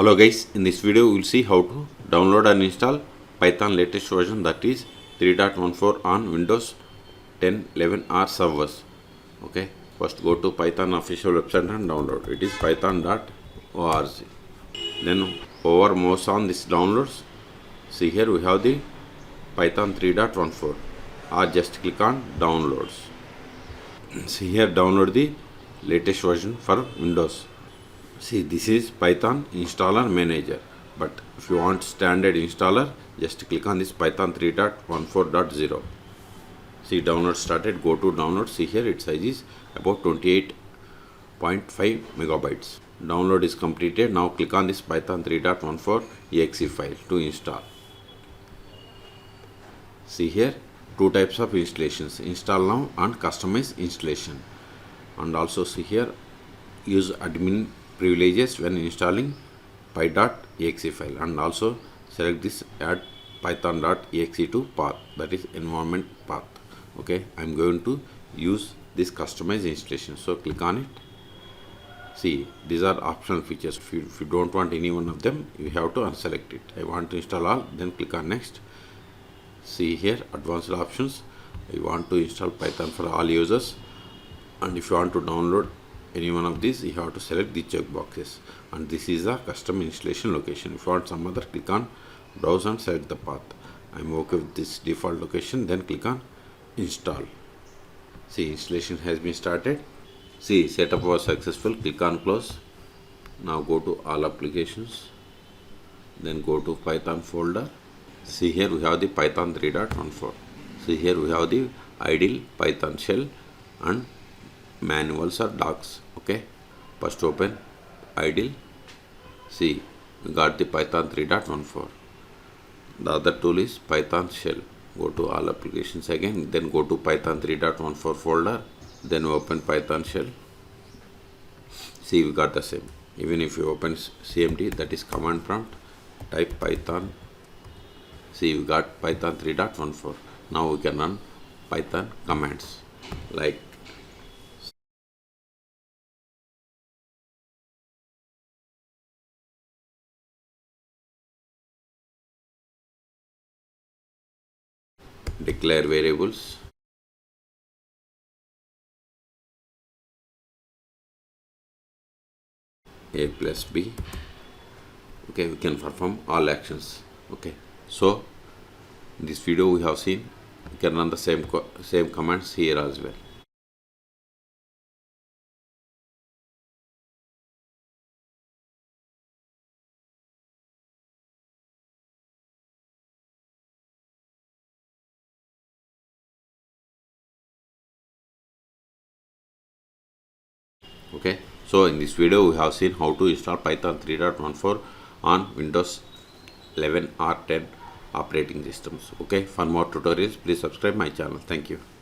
Hello guys, in this video we will see how to download and install Python latest version, that is 3.14 on Windows 10, 11 or servers. Okay, first go to Python official website and download. It is python.org. Then over mouse on this downloads. See here we have the Python 3.14, or just click on downloads. See here, download the latest version for Windows. See, this is Python installer manager, but if you want standard installer, just click on this Python 3.14.0. see, download started. Go to download. See here, its size is about 28.5 megabytes. Download is completed. Now click on this Python 3.14 exe file to install. See here, two types of installations: install now and customize installation. And also see here, use admin privileges when installing py.exe file, and also select this add python.exe to path, that is environment path. Okay, I'm going to use this customize installation, so click on it. See, these are optional features. If you don't want any one of them, you have to unselect it. I want to install all, then click on next. See here, advanced options. I want to install Python for all users, and if you want to download any one of these, you have to select the check boxes, and this is a custom installation location. If you want some other, click on browse and select the path. I'm okay with this default location, then click on install. See, installation has been started. See, setup was successful. Click on close. Now go to all applications, then go to Python folder. See here we have the Python 3.14. See here we have the idle, Python shell, and manuals or docs. Okay, first open idle. See, we got the Python 3.14. the other tool is Python shell. Go to all applications again, then go to Python 3.14 folder, then open Python shell. See, we got the same. Even if you open cmd, that is command prompt, type Python. See, we got Python 3.14. now we can run Python commands like declare variables, a plus b. Okay, we can perform all actions. Okay, so in this video we have seen we can run the same commands here as well. Okay, so in this video we have seen how to install Python 3.14 on Windows 11 or 10 operating systems. Okay, for more tutorials please subscribe my channel. Thank you.